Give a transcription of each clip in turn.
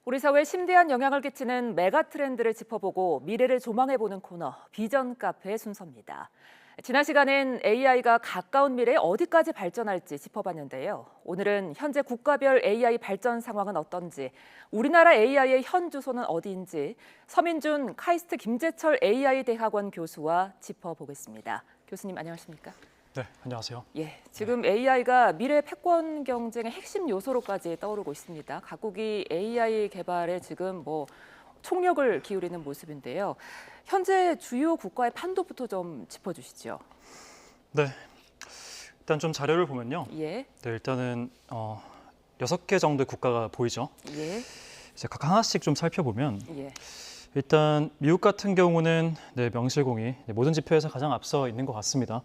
우리 사회에 심대한 영향을 끼치는 메가 트렌드를 짚어보고 미래를 조망해보는 코너, 비전 카페의 순서입니다. 지난 시간엔 AI가 가까운 미래에 어디까지 발전할지 짚어봤는데요. 오늘은 현재 국가별 AI 발전 상황은 어떤지, 우리나라 AI의 현 주소는 어디인지 서민준 카이스트 김재철 AI 대학원 교수와 짚어보겠습니다. 교수님 안녕하십니까? 네, 안녕하세요. 예, 지금 AI가 미래 패권 경쟁의 핵심 요소로까지 떠오르고 있습니다. 각국이 AI 개발에 지금 총력을 기울이는 모습인데요. 현재 주요 국가의 판도부터 좀 짚어주시죠. 네, 일단 좀 자료를 보면요. 예. 네, 일단은 6개 정도의 국가가 보이죠. 예. 이제 각 하나씩 좀 살펴보면 예. 일단 미국 같은 경우는 명실공히 모든 지표에서 가장 앞서 있는 것 같습니다.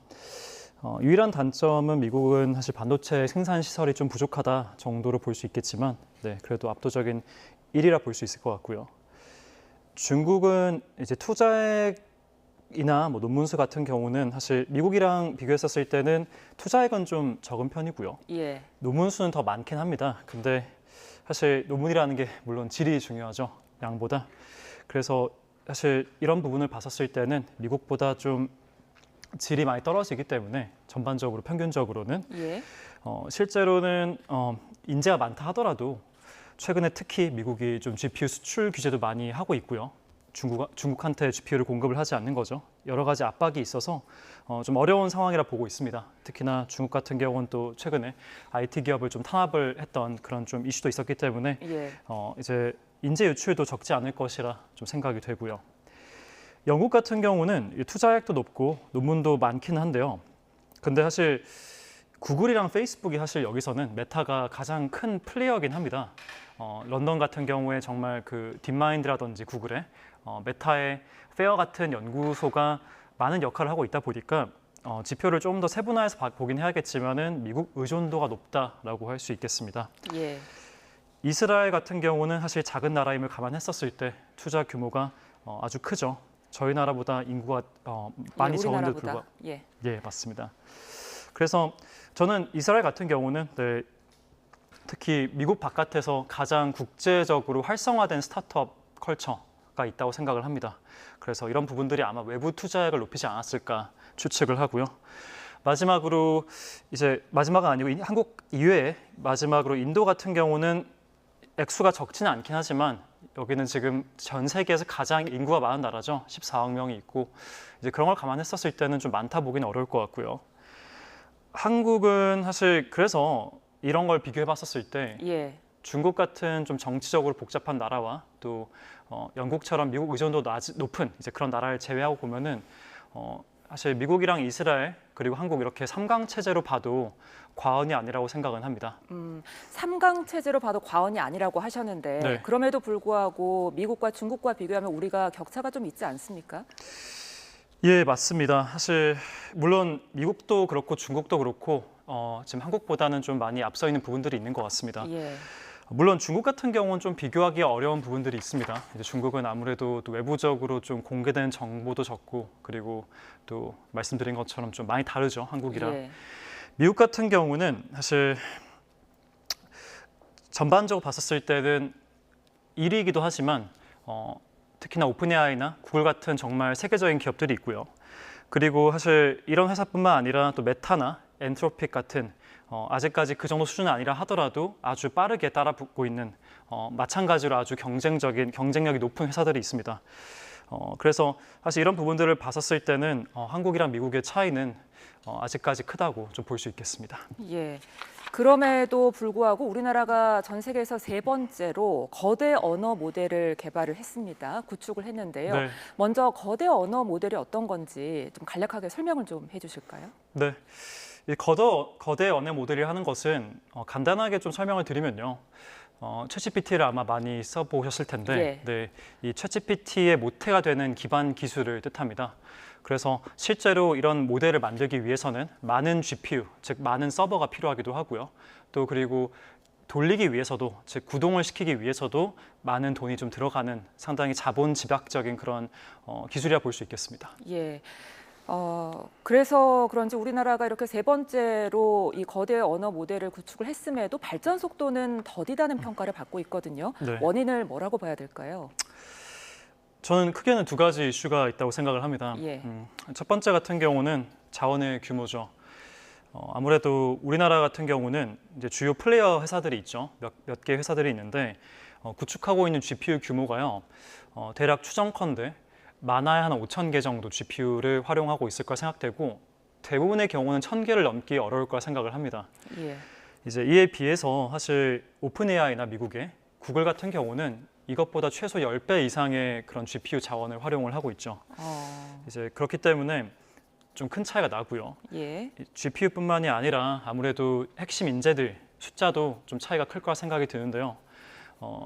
유일한 단점은 미국은 사실 반도체 생산 시설이 좀 부족하다 정도로 볼 수 있겠지만, 그래도 압도적인 1위라 볼 수 있을 것 같고요. 중국은 이제 투자액이나 논문 수 같은 경우는 사실 미국이랑 비교했었을 때는 투자액은 좀 적은 편이고요. 예. 논문 수는 더 많긴 합니다. 근데 사실 논문이라는 게 물론 질이 중요하죠, 양보다. 그래서 사실 이런 부분을 봤었을 때는 미국보다 좀 질이 많이 떨어지기 때문에 전반적으로 평균적으로는 예. 실제로는 인재가 많다 하더라도 최근에 특히 미국이 좀 GPU 수출 규제도 많이 하고 있고요. 중국한테 GPU를 공급을 하지 않는 거죠. 여러 가지 압박이 있어서 좀 어려운 상황이라 보고 있습니다. 특히나 중국 같은 경우는 또 최근에 IT 기업을 좀 탄압을 했던 그런 좀 이슈도 있었기 때문에 예. 이제 인재 유출도 적지 않을 것이라 좀 생각이 되고요. 영국 같은 경우는 투자액도 높고 논문도 많기는 한데요. 근데 사실 구글이랑 페이스북이 사실 여기서는 메타가 가장 큰 플레이어긴 합니다. 런던 같은 경우에 정말 그 딥마인드라든지 구글의 메타의 페어 같은 연구소가 많은 역할을 하고 있다 보니까 지표를 좀 더 세분화해서 보긴 해야겠지만은 미국 의존도가 높다라고 할 수 있겠습니다. 예. 이스라엘 같은 경우는 사실 작은 나라임을 감안했었을 때 투자 규모가 아주 크죠. 저희 나라보다 인구가 많이 적은데도 불구하고. 예. 예, 맞습니다. 그래서 저는 이스라엘 같은 경우는 특히 미국 바깥에서 가장 국제적으로 활성화된 스타트업 컬처가 있다고 생각을 합니다. 그래서 이런 부분들이 아마 외부 투자액을 높이지 않았을까 추측을 하고요. 마지막으로 이제 마지막은 아니고 한국 이외에 마지막으로 인도 같은 경우는 액수가 적지는 않긴 하지만 여기는 지금 전 세계에서 가장 인구가 많은 나라죠. 14억 명이 있고 이제 그런 걸 감안했었을 때는 좀 많다 보기는 어려울 것 같고요. 한국은 사실 그래서 이런 걸 비교해봤었을 때 예. 중국 중국 같은 좀 정치적으로 복잡한 나라와 또 영국처럼 미국 의존도 높은 이제 그런 나라를 제외하고 보면은 사실 미국이랑 이스라엘 그리고 한국 이렇게 3강 체제로 봐도 과언이 아니라고 생각은 합니다. 3강 체제로 봐도 과언이 아니라고 하셨는데 네. 그럼에도 불구하고 미국과 중국과 비교하면 우리가 격차가 좀 있지 않습니까? 예, 맞습니다. 사실 물론 미국도 그렇고 중국도 그렇고 지금 한국보다는 좀 많이 앞서 있는 부분들이 있는 것 같습니다. 예. 물론 중국 같은 경우는 좀 비교하기 어려운 부분들이 있습니다. 이제 중국은 아무래도 또 외부적으로 좀 공개된 정보도 적고 그리고 또 말씀드린 것처럼 좀 많이 다르죠, 한국이랑. 예. 미국 같은 경우는 사실 전반적으로 봤었을 때는 1위이기도 하지만 특히나 오픈 AI나 구글 같은 정말 세계적인 기업들이 있고요. 그리고 사실 이런 회사뿐만 아니라 또 메타나 엔트로픽 같은 아직까지 그 정도 수준은 아니라 하더라도 아주 빠르게 따라붙고 있는 마찬가지로 아주 경쟁력이 높은 회사들이 있습니다. 그래서 사실 이런 부분들을 봤었을 때는 한국이랑 미국의 차이는 아직까지 크다고 좀 볼 수 있겠습니다. 예. 그럼에도 불구하고 우리나라가 전 세계에서 3번째로 거대 언어 모델을 개발을 했습니다. 구축을 했는데요. 네. 먼저 거대 언어 모델이 어떤 건지 좀 간략하게 설명을 좀 해주실까요? 네. 이 거대 언어 모델이 하는 것은 간단하게 좀 설명을 드리면요. 챗GPT를 아마 많이 써보셨을 텐데, 이 챗GPT의 모태가 되는 기반 기술을 뜻합니다. 그래서 실제로 이런 모델을 만들기 위해서는 많은 GPU, 즉 많은 서버가 필요하기도 하고요. 또 그리고 돌리기 위해서도, 즉 구동을 시키기 위해서도 많은 돈이 좀 들어가는 상당히 자본 집약적인 그런 기술이라 볼 수 있겠습니다. 예. 그래서 그런지 우리나라가 이렇게 세 번째로 이 거대 언어 모델을 구축을 했음에도 발전 속도는 더디다는 평가를 받고 있거든요. 네. 원인을 뭐라고 봐야 될까요? 저는 크게는 두 가지 이슈가 있다고 생각을 합니다. 예. 첫 번째 같은 경우는 자원의 규모죠. 아무래도 우리나라 같은 경우는 이제 주요 플레이어 회사들이 있죠. 몇 개 회사들이 있는데 구축하고 있는 GPU 규모가요. 대략 추정컨대 많아야 한 5,000개 정도 GPU를 활용하고 있을 까 생각되고 대부분의 경우는 1,000개를 넘기 어려울 거라 생각을 합니다. 예. 이제 이에 비해서 사실 오픈 AI나 미국의 구글 같은 경우는 이것보다 최소 10배 이상의 그런 GPU 자원을 활용을 하고 있죠. 이제 그렇기 때문에 좀 큰 차이가 나고요. 예. GPU뿐만이 아니라 아무래도 핵심 인재들 숫자도 좀 차이가 클 거라 생각이 드는데요.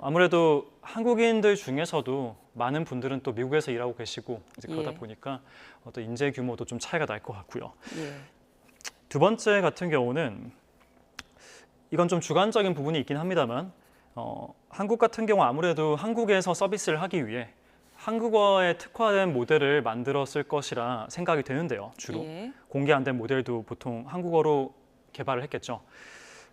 아무래도 한국인들 중에서도 많은 분들은 또 미국에서 일하고 계시고 이제 그러다 예. 보니까 어떤 인재 규모도 좀 차이가 날 것 같고요. 예. 두 번째 같은 경우는 이건 좀 주관적인 부분이 있긴 합니다만 한국 같은 경우 아무래도 한국에서 서비스를 하기 위해 한국어에 특화된 모델을 만들었을 것이라 생각이 되는데요. 주로 예. 공개 안 된 모델도 보통 한국어로 개발을 했겠죠.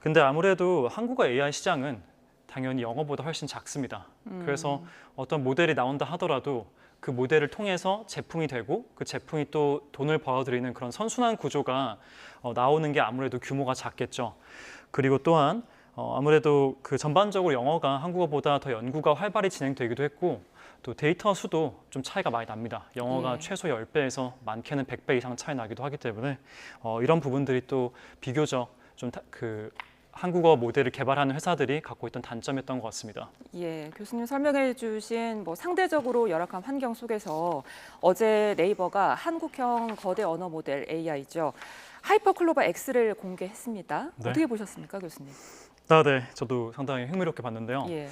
근데 아무래도 한국어 AI 시장은 당연히 영어보다 훨씬 작습니다. 그래서 어떤 모델이 나온다 하더라도 그 모델을 통해서 제품이 되고 그 제품이 또 돈을 벌어들이는 그런 선순환 구조가 나오는 게 아무래도 규모가 작겠죠. 그리고 또한 아무래도 그 전반적으로 영어가 한국어보다 더 연구가 활발히 진행되기도 했고 또 데이터 수도 좀 차이가 많이 납니다. 영어가 예. 최소 10배에서 많게는 100배 이상 차이 나기도 하기 때문에 이런 부분들이 또 비교적 좀 한국어 모델을 개발하는 회사들이 갖고 있던 단점이었던 것 같습니다. 예, 교수님 설명해 주신 뭐 상대적으로 열악한 환경 속에서 어제 네이버가 한국형 거대 언어 모델 AI죠. 하이퍼클로버 X를 공개했습니다. 네. 어떻게 보셨습니까, 교수님? 네, 저도 상당히 흥미롭게 봤는데요. 예.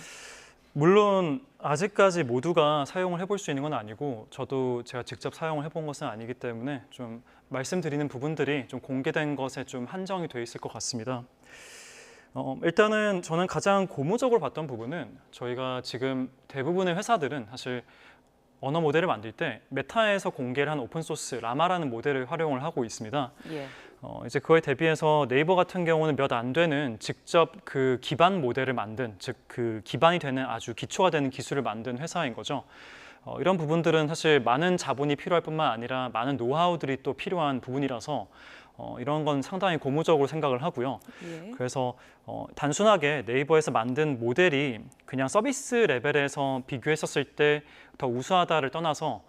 물론 아직까지 모두가 사용을 해볼 수 있는 건 아니고 저도 제가 직접 사용을 해본 것은 아니기 때문에 좀 말씀드리는 부분들이 좀 공개된 것에 좀 한정이 돼 있을 것 같습니다. 일단은 저는 가장 고무적으로 봤던 부분은 저희가 지금 대부분의 회사들은 사실 언어 모델을 만들 때 메타에서 공개를 한 오픈소스 라마라는 모델을 활용을 하고 있습니다. 예. 이제 그거에 대비해서 네이버 같은 경우는 몇 안 되는 직접 그 기반 모델을 만든, 즉 그 기반이 되는 아주 기초가 되는 기술을 만든 회사인 거죠. 이런 부분들은 사실 많은 자본이 필요할 뿐만 아니라 많은 노하우들이 또 필요한 부분이라서 이런 건 상당히 고무적으로 생각을 하고요. 예. 그래서 단순하게 네이버에서 만든 모델이 그냥 서비스 레벨에서 비교했었을 때 더 우수하다를 떠나서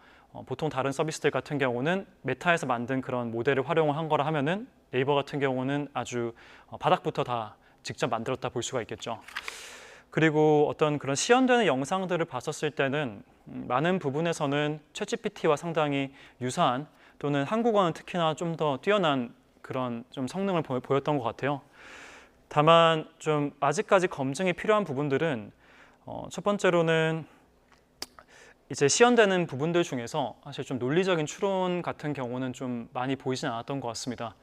보통 다른 서비스들 같은 경우는 메타에서 만든 그런 모델을 활용을 한 거라 하면은 네이버 같은 경우는 아주 바닥부터 다 직접 만들었다 볼 수가 있겠죠. 그리고 어떤 그런 시연되는 영상들을 봤었을 때는 많은 부분에서는 챗GPT와 상당히 유사한 또는 한국어는 특히나 좀 더 뛰어난 그런 좀 성능을 보였던 것 같아요. 다만 좀 아직까지 검증이 필요한 부분들은 첫 번째로는 이제 시연되는 부분들 중에서 사실 좀 논리적인 추론 같은 경우는 좀 많이 보이진 않았던 것 같습니다.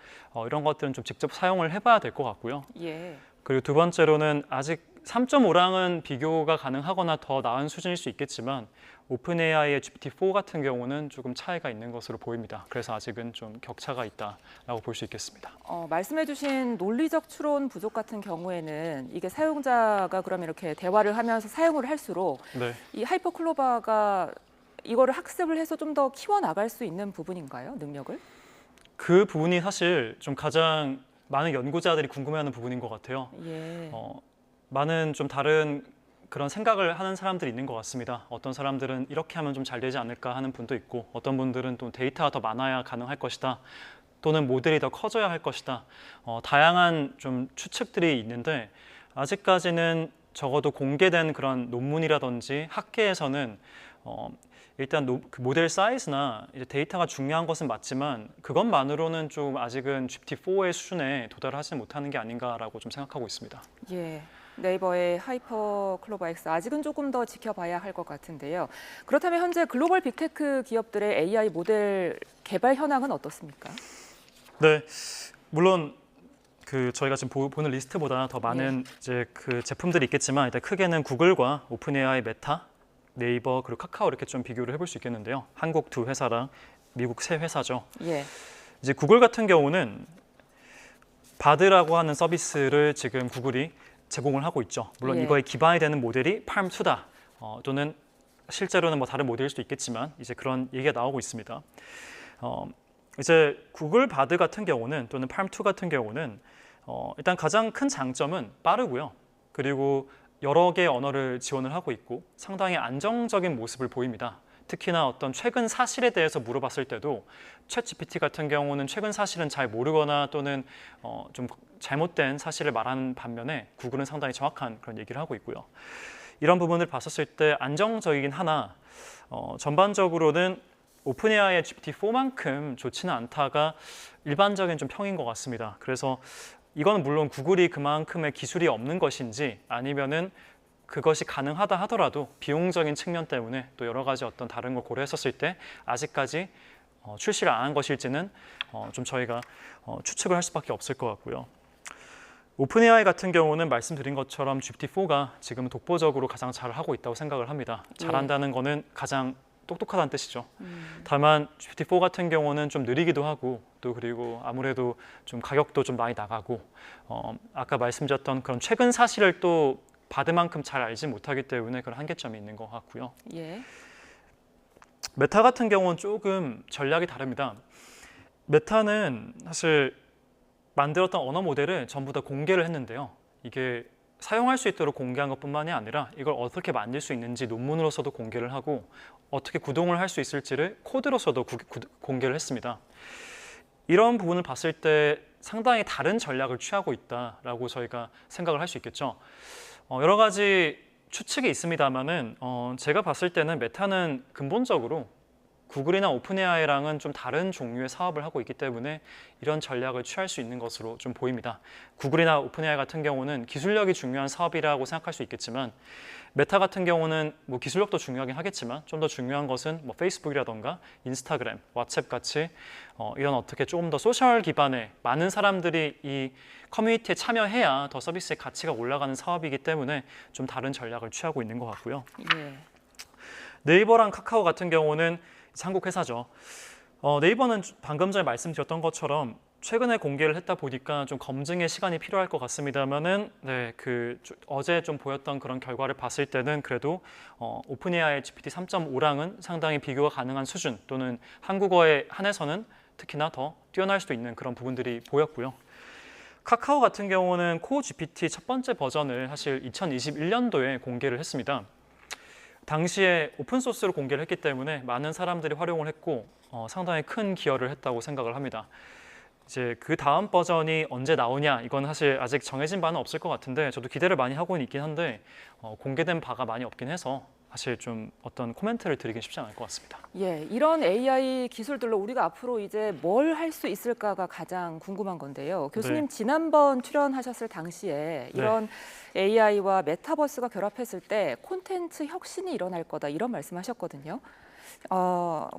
이런 것들은 좀 직접 사용을 해봐야 될 것 같고요. 예. 그리고 두 번째로는 아직 3.5랑은 비교가 가능하거나 더 나은 수준일 수 있겠지만 오픈AI의 GPT-4 같은 경우는 조금 차이가 있는 것으로 보입니다. 그래서 아직은 좀 격차가 있다라고 볼 수 있겠습니다. 말씀해주신 논리적 추론 부족 같은 경우에는 이게 사용자가 그럼 이렇게 대화를 하면서 사용을 할수록 네. 이 하이퍼클로버가 이거를 학습을 해서 좀 더 키워나갈 수 있는 부분인가요, 능력을? 그 부분이 사실 좀 가장 많은 연구자들이 궁금해하는 부분인 것 같아요. 예. 많은 좀 다른 그런 생각을 하는 사람들이 있는 것 같습니다. 어떤 사람들은 이렇게 하면 좀 잘 되지 않을까 하는 분도 있고 어떤 분들은 또 데이터가 더 많아야 가능할 것이다. 또는 모델이 더 커져야 할 것이다. 다양한 좀 추측들이 있는데 아직까지는 적어도 공개된 그런 논문이라든지 학계에서는 일단 그 모델 사이즈나 이제 데이터가 중요한 것은 맞지만 그것만으로는 좀 아직은 GPT-4의 수준에 도달하지 못하는 게 아닌가라고 좀 생각하고 있습니다. 예. 네이버의 하이퍼클로버 X 아직은 조금 더 지켜봐야 할 것 같은데요. 그렇다면 현재 글로벌 빅테크 기업들의 AI 모델 개발 현황은 어떻습니까? 네, 물론 그 저희가 지금 보는 리스트보다 더 많은 이제 그 제품들이 있겠지만 일단 크게는 구글과 오픈AI, 메타, 네이버 그리고 카카오 이렇게 좀 비교를 해볼 수 있겠는데요. 한국 두 회사랑 미국 새 회사죠. 예. 이제 구글 같은 경우는 바드라고 하는 서비스를 지금 구글이 제공을 하고 있죠. 물론 예. 이거에 기반이 되는 모델이 팔m2다. 또는 실제로는 뭐 다른 모델일 수도 있겠지만 이제 그런 얘기가 나오고 있습니다. 이제 구글 바드 같은 경우는 또는 팔m2 같은 경우는 일단 가장 큰 장점은 빠르고요. 그리고 여러 개의 언어를 지원을 하고 있고 상당히 안정적인 모습을 보입니다. 특히나 어떤 최근 사실에 대해서 물어봤을 때도 챗GPT 같은 경우는 최근 사실은 잘 모르거나 또는 좀 잘못된 사실을 말하는 반면에 구글은 상당히 정확한 그런 얘기를 하고 있고요. 이런 부분을 봤었을 때 안정적이긴 하나 전반적으로는 오픈AI의 GPT-4만큼 좋지는 않다가 일반적인 좀 평인 것 같습니다. 그래서 이건 물론 구글이 그만큼의 기술이 없는 것인지 아니면은 그것이 가능하다 하더라도 비용적인 측면 때문에 또 여러 가지 어떤 다른 걸 고려했었을 때 아직까지 출시를 안 한 것일지는 좀 저희가 추측을 할 수밖에 없을 것 같고요. 오픈AI 같은 경우는 말씀드린 것처럼 GPT-4가 지금 독보적으로 가장 잘하고 있다고 생각을 합니다. 잘한다는 거는 가장 똑똑하다는 뜻이죠. 다만 GPT-4 같은 경우는 좀 느리기도 하고 또 그리고 아무래도 좀 가격도 좀 많이 나가고 아까 말씀드렸던 그런 최근 사실을 또 바드만큼 잘 알지 못하기 때문에 그런 한계점이 있는 것 같고요. 예. 메타 같은 경우는 조금 전략이 다릅니다. 메타는 사실 만들었던 언어 모델을 전부 다 공개를 했는데요. 이게 사용할 수 있도록 공개한 것뿐만이 아니라 이걸 어떻게 만들 수 있는지 논문으로서도 공개를 하고 어떻게 구동을 할 수 있을지를 코드로서도 공개를 했습니다. 이런 부분을 봤을 때 상당히 다른 전략을 취하고 있다라고 저희가 생각을 할 수 있겠죠. 여러 가지 추측이 있습니다만은 제가 봤을 때는 메타는 근본적으로 구글이나 오픈AI랑은 좀 다른 종류의 사업을 하고 있기 때문에 이런 전략을 취할 수 있는 것으로 좀 보입니다. 구글이나 오픈AI 같은 경우는 기술력이 중요한 사업이라고 생각할 수 있겠지만 메타 같은 경우는 뭐 기술력도 중요하긴 하겠지만 좀 더 중요한 것은 뭐 페이스북이라던가 인스타그램, 왓츠앱 같이 이런 어떻게 조금 더 소셜 기반의 많은 사람들이 이 커뮤니티에 참여해야 더 서비스의 가치가 올라가는 사업이기 때문에 좀 다른 전략을 취하고 있는 것 같고요. 예. 네이버랑 카카오 같은 경우는 한국 회사죠. 네이버는 방금 전에 말씀드렸던 것처럼 최근에 공개를 했다 보니까 좀 검증의 시간이 필요할 것 같습니다만은 어제 좀 보였던 그런 결과를 봤을 때는 그래도 오픈AI GPT 3.5랑은 상당히 비교가 가능한 수준 또는 한국어에 한해서는 특히나 더 뛰어날 수도 있는 그런 부분들이 보였고요. 카카오 같은 경우는 코어 GPT 첫 번째 버전을 사실 2021년도에 공개를 했습니다. 당시에 오픈소스로 공개를 했기 때문에 많은 사람들이 활용을 했고 상당히 큰 기여를 했다고 생각을 합니다. 이제 그 다음 버전이 언제 나오냐 이건 사실 아직 정해진 바는 없을 것 같은데 저도 기대를 많이 하고는 있긴 한데 공개된 바가 많이 없긴 해서 사실 좀 어떤 코멘트를 드리긴 쉽지 않을 것 같습니다. 예, 이런 AI 기술들로 우리가 앞으로 이제 뭘 할 수 있을까가 가장 궁금한 건데요. 교수님 네. 지난번 출연하셨을 당시에 이런 AI와 메타버스가 결합했을 때 콘텐츠 혁신이 일어날 거다 이런 말씀하셨거든요.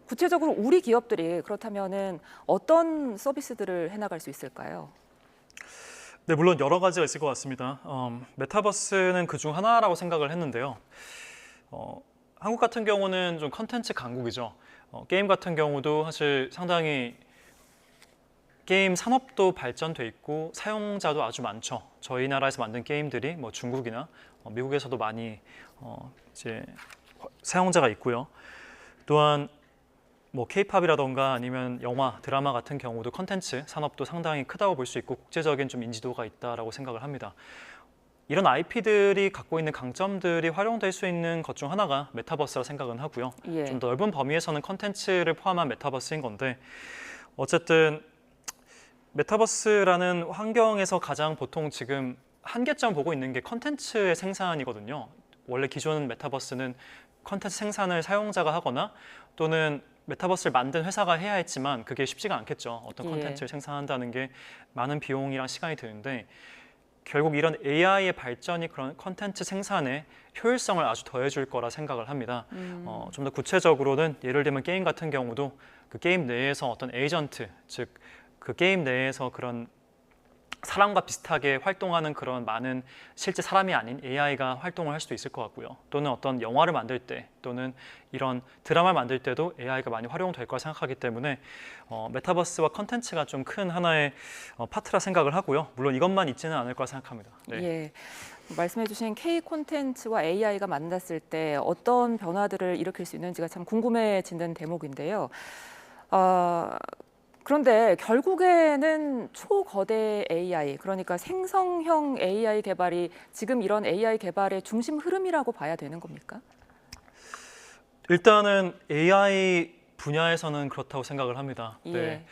구체적으로 우리 기업들이 그렇다면은 어떤 서비스들을 해나갈 수 있을까요? 네, 물론 여러 가지가 있을 것 같습니다. 메타버스는 그중 하나라고 생각을 했는데요. 한국 같은 경우는 좀 컨텐츠 강국이죠. 게임 같은 경우도 사실 상당히 게임 산업도 발전돼 있고 사용자도 아주 많죠. 저희 나라에서 만든 게임들이 뭐 중국이나 미국에서도 많이 이제 사용자가 있고요. 또한 뭐 K-팝이라던가 아니면 영화, 드라마 같은 경우도 컨텐츠 산업도 상당히 크다고 볼 수 있고 국제적인 좀 인지도가 있다라고 생각을 합니다. 이런 IP들이 갖고 있는 강점들이 활용될 수 있는 것 중 하나가 메타버스라 생각은 하고요. 예. 좀 넓은 범위에서는 컨텐츠를 포함한 메타버스인 건데 어쨌든 메타버스라는 환경에서 가장 보통 지금 한계점 보고 있는 게 컨텐츠의 생산이거든요. 원래 기존 메타버스는 컨텐츠 생산을 사용자가 하거나 또는 메타버스를 만든 회사가 해야 했지만 그게 쉽지가 않겠죠. 어떤 예. 컨텐츠를 생산한다는 게 많은 비용이랑 시간이 드는데 결국 이런 AI의 발전이 그런 컨텐츠 생산에 효율성을 아주 더해줄 거라 생각을 합니다. 좀 더 구체적으로는 예를 들면 게임 같은 경우도 그 게임 내에서 어떤 에이전트, 즉 그 게임 내에서 그런 사람과 비슷하게 활동하는 그런 많은 실제 사람이 아닌 AI가 활동을 할 수도 있을 것 같고요. 또는 어떤 영화를 만들 때 또는 이런 드라마를 만들 때도 AI가 많이 활용될 거라 생각하기 때문에 메타버스와 컨텐츠가 좀 큰 하나의 파트라 생각을 하고요. 물론 이것만 있지는 않을 거라 생각합니다. 네. 예. 말씀해주신 K 콘텐츠와 AI가 만났을 때 어떤 변화들을 일으킬 수 있는지가 참 궁금해지는 대목인데요. 그런데 결국에는 초거대 AI, 그러니까 생성형 AI 개발이 지금 이런 AI 개발의 중심 흐름이라고 봐야 되는 겁니까? 일단은 AI 분야에서는 그렇다고 생각을 합니다. 예. 네.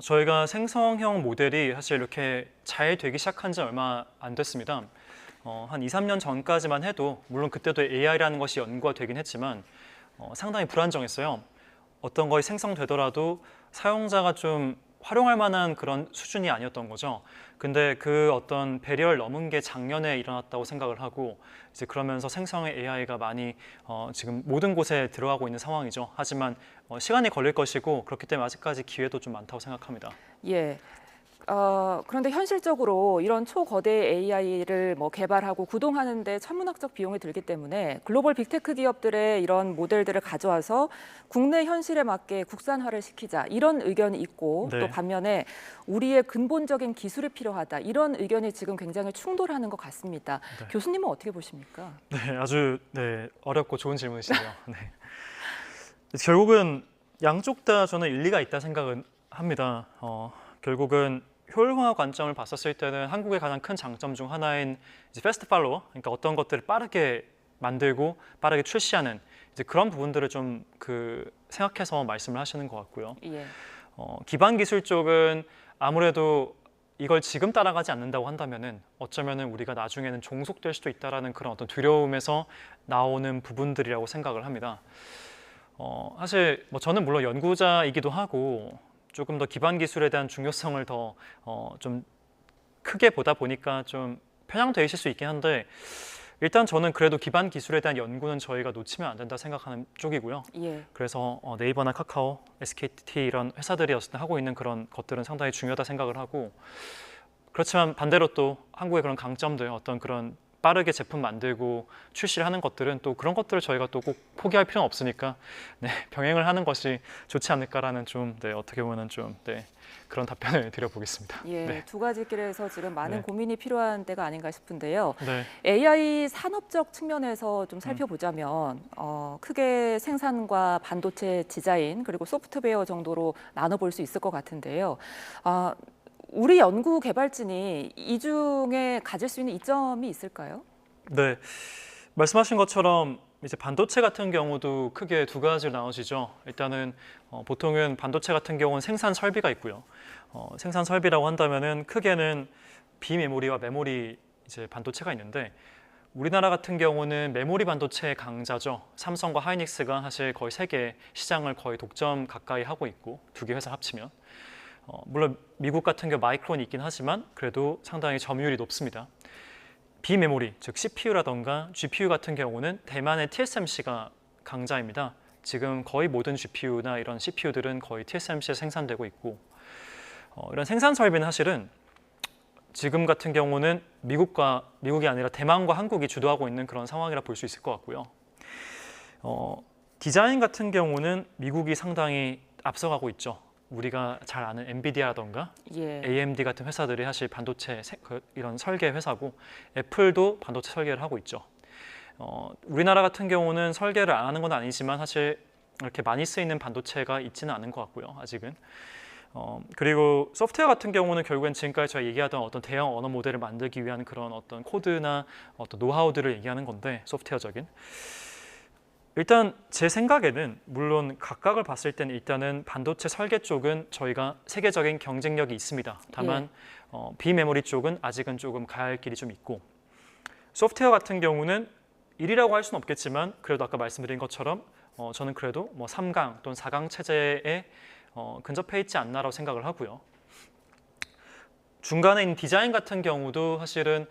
저희가 생성형 모델이 사실 이렇게 잘 되기 시작한 지 얼마 안 됐습니다. 한 2, 3년 전까지만 해도 물론 그때도 AI라는 것이 연구가 되긴 했지만 상당히 불안정했어요. 어떤 것이 생성되더라도 사용자가 좀 활용할 만한 그런 수준이 아니었던 거죠. 근데 그 어떤 배려를 넘은 게 작년에 일어났다고 생각을 하고 이제 그러면서 생성의 AI가 많이 지금 모든 곳에 들어가고 있는 상황이죠. 하지만 시간이 걸릴 것이고 그렇기 때문에 아직까지 기회도 좀 많다고 생각합니다. 예. 그런데 현실적으로 이런 초거대 AI를 개발하고 구동하는데 천문학적 비용이 들기 때문에 글로벌 빅테크 기업들의 이런 모델들을 가져와서 국내 현실에 맞게 국산화를 시키자 이런 의견이 있고 네. 또 반면에 우리의 근본적인 기술이 필요하다 이런 의견이 지금 굉장히 충돌하는 것 같습니다. 네. 교수님은 어떻게 보십니까? 네, 아주 어렵고 좋은 질문이시네요. 네. 결국은 양쪽 다 저는 일리가 있다 생각은 합니다. 결국은 효율화 관점을 봤었을 때는 한국의 가장 큰 장점 중 하나인 이제 패스트 팔로워, 그러니까 어떤 것들을 빠르게 만들고 빠르게 출시하는 이제 그런 부분들을 좀 생각해서 말씀을 하시는 것 같고요. 예. 기반 기술 쪽은 아무래도 이걸 지금 따라가지 않는다고 한다면은 어쩌면은 우리가 나중에는 종속될 수도 있다라는 그런 어떤 두려움에서 나오는 부분들이라고 생각을 합니다. 사실 저는 물론 연구자이기도 하고 조금 더 기반 기술에 대한 중요성을 더 좀 크게 보다 보니까 좀 편향되어 있을 수 있긴 한데 일단 저는 그래도 기반 기술에 대한 연구는 저희가 놓치면 안 된다 생각하는 쪽이고요. 예. 그래서 네이버나 카카오, SKT 이런 회사들이 어쨌든 하고 있는 그런 것들은 상당히 중요하다 생각을 하고 그렇지만 반대로 또 한국의 그런 강점들 어떤 그런 빠르게 제품 만들고 출시를 하는 것들은 또 그런 것들을 저희가 또 꼭 포기할 필요는 없으니까 병행을 하는 것이 좋지 않을까라는 좀 어떻게 보면 좀 그런 답변을 드려보겠습니다. 예, 네. 두 가지 길에서 지금 많은 네. 고민이 필요한 때가 아닌가 싶은데요. 네. AI 산업적 측면에서 좀 살펴보자면 크게 생산과 반도체 디자인 그리고 소프트웨어 정도로 나눠볼 수 있을 것 같은데요. 우리 연구 개발진이 이 중에 가질 수 있는 이점이 있을까요? 네, 말씀하신 것처럼 이제 반도체 같은 경우도 크게 두 가지로 나눠지죠. 일단은 보통은 반도체 같은 경우는 생산 설비가 있고요. 생산 설비라고 한다면은 크게는 비메모리와 메모리 이제 반도체가 있는데 우리나라 같은 경우는 메모리 반도체의 강자죠. 삼성과 하이닉스가 사실 거의 세계 시장을 거의 독점 가까이 하고 있고 두 개 회사 합치면 물론 미국 같은 경우 마이크론이 있긴 하지만 그래도 상당히 점유율이 높습니다. 비메모리, 즉 CPU라던가 GPU 같은 경우는 대만의 TSMC가 강자입니다. 지금 거의 모든 GPU나 이런 CPU들은 거의 TSMC에 생산되고 있고 이런 생산 설비는 사실은 지금 같은 경우는 미국이 아니라 대만과 한국이 주도하고 있는 그런 상황이라 볼 수 있을 것 같고요. 디자인 같은 경우는 미국이 상당히 앞서가고 있죠. 우리가 잘 아는 엔비디아라던가 예. AMD 같은 회사들이 사실 반도체 이런 설계 회사고 애플도 반도체 설계를 하고 있죠. 우리나라 같은 경우는 설계를 안 하는 건 아니지만 사실 이렇게 많이 쓰이는 반도체가 있지는 않은 것 같고요. 아직은. 그리고 소프트웨어 같은 경우는 결국엔 지금까지 저희가 얘기하던 어떤 대형 언어 모델을 만들기 위한 그런 어떤 코드나 어떤 노하우들을 얘기하는 건데 소프트웨어적인. 일단 제 생각에는 물론 각각을 봤을 때는 일단은 반도체 설계 쪽은 저희가 세계적인 경쟁력이 있습니다. 다만 비메모리 쪽은 아직은 조금 가야 할 길이 좀 있고 소프트웨어 같은 경우는 1위라고 할 수는 없겠지만 그래도 아까 말씀드린 것처럼 저는 그래도 3강 또는 4강 체제에 근접해 있지 않나라고 생각을 하고요. 중간에 있는 디자인 같은 경우도 사실은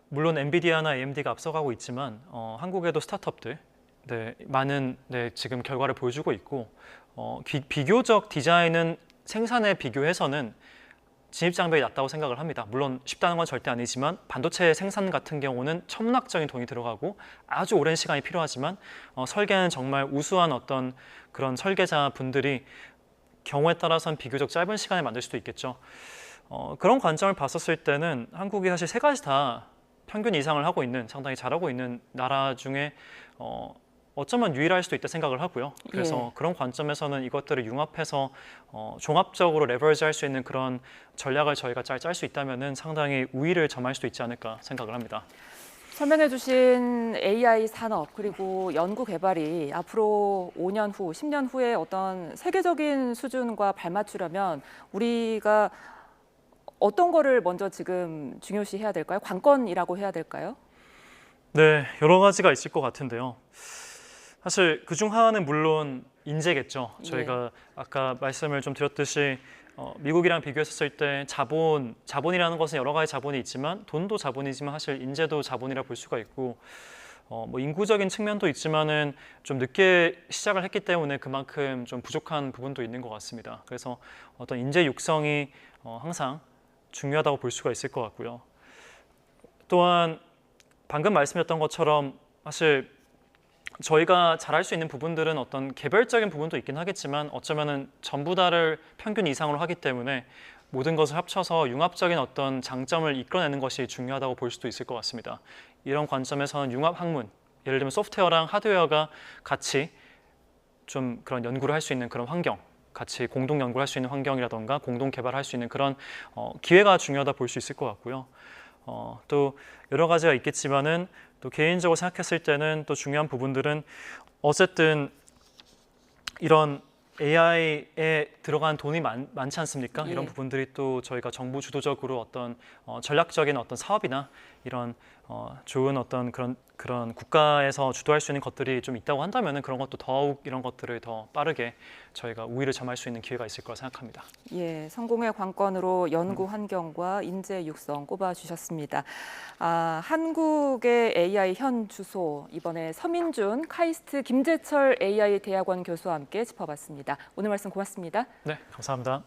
물론 엔비디아나 AMD가 앞서가고 있지만 한국에도 스타트업들 많은 지금 결과를 보여주고 있고 비교적 디자인은 생산에 비교해서는 진입 장벽이 낮다고 생각을 합니다. 물론 쉽다는 건 절대 아니지만 반도체 생산 같은 경우는 천문학적인 돈이 들어가고 아주 오랜 시간이 필요하지만 설계는 정말 우수한 어떤 그런 설계자 분들이 경우에 따라서는 비교적 짧은 시간에 만들 수도 있겠죠. 그런 관점을 봤었을 때는 한국이 사실 세 가지 다 평균 이상을 하고 있는 상당히 잘하고 있는 나라 중에 어쩌면 유일할 수도 있다 생각을 하고요. 그래서 그런 관점에서는 이것들을 융합해서 종합적으로 레버리지 할 수 있는 그런 전략을 저희가 잘 짤 수 있다면 상당히 우위를 점할 수도 있지 않을까 생각을 합니다. 설명해 주신 AI 산업 그리고 연구 개발이 앞으로 5년 후, 10년 후에 어떤 세계적인 수준과 발맞추려면 우리가 어떤 거를 먼저 지금 중요시해야 될까요? 관건이라고 해야 될까요? 네, 여러 가지가 있을 것 같은데요. 사실 그중 하나는 물론 인재겠죠. 저희가 아까 말씀을 좀 드렸듯이 미국이랑 비교했을 때 자본이라는 것은 여러 가지 자본이 있지만 돈도 자본이지만 사실 인재도 자본이라 볼 수가 있고 뭐 인구적인 측면도 있지만은 좀 늦게 시작을 했기 때문에 그만큼 좀 부족한 부분도 있는 것 같습니다. 그래서 어떤 인재 육성이 항상 중요하다고 볼 수가 있을 것 같고요. 또한 방금 말씀드렸던 것처럼 사실 저희가 잘할 수 있는 부분들은 어떤 개별적인 부분도 있긴 하겠지만 어쩌면은 전부 다를 평균 이상으로 하기 때문에 모든 것을 합쳐서 융합적인 어떤 장점을 이끌어내는 것이 중요하다고 볼 수도 있을 것 같습니다. 이런 관점에서는 융합 학문, 예를 들면 소프트웨어랑 하드웨어가 같이 좀 그런 연구를 할 수 있는 그런 환경, 같이 공동 연구를 할 수 있는 환경이라던가 공동 개발할 수 있는 그런 기회가 중요하다 볼 수 있을 것 같고요. 또 여러 가지가 있겠지만은 또 개인적으로 생각했을 때는 또 중요한 부분들은 어쨌든 이런 AI에 들어간 돈이 많지 않습니까? 이런 부분들이 또 저희가 정부 주도적으로 어떤 전략적인 어떤 사업이나 이런 좋은 어떤 그런 국가에서 주도할 수 있는 것들이 좀 있다고 한다면 그런 것도 더욱 이런 것들을 더 빠르게 저희가 우위를 점할 수 있는 기회가 있을 거라 생각합니다. 예, 성공의 관건으로 연구 환경과 인재 육성 꼽아주셨습니다. 한국의 AI 현 주소, 이번에 서민준 카이스트 김재철 AI 대학원 교수와 함께 짚어봤습니다. 오늘 말씀 고맙습니다. 네, 감사합니다.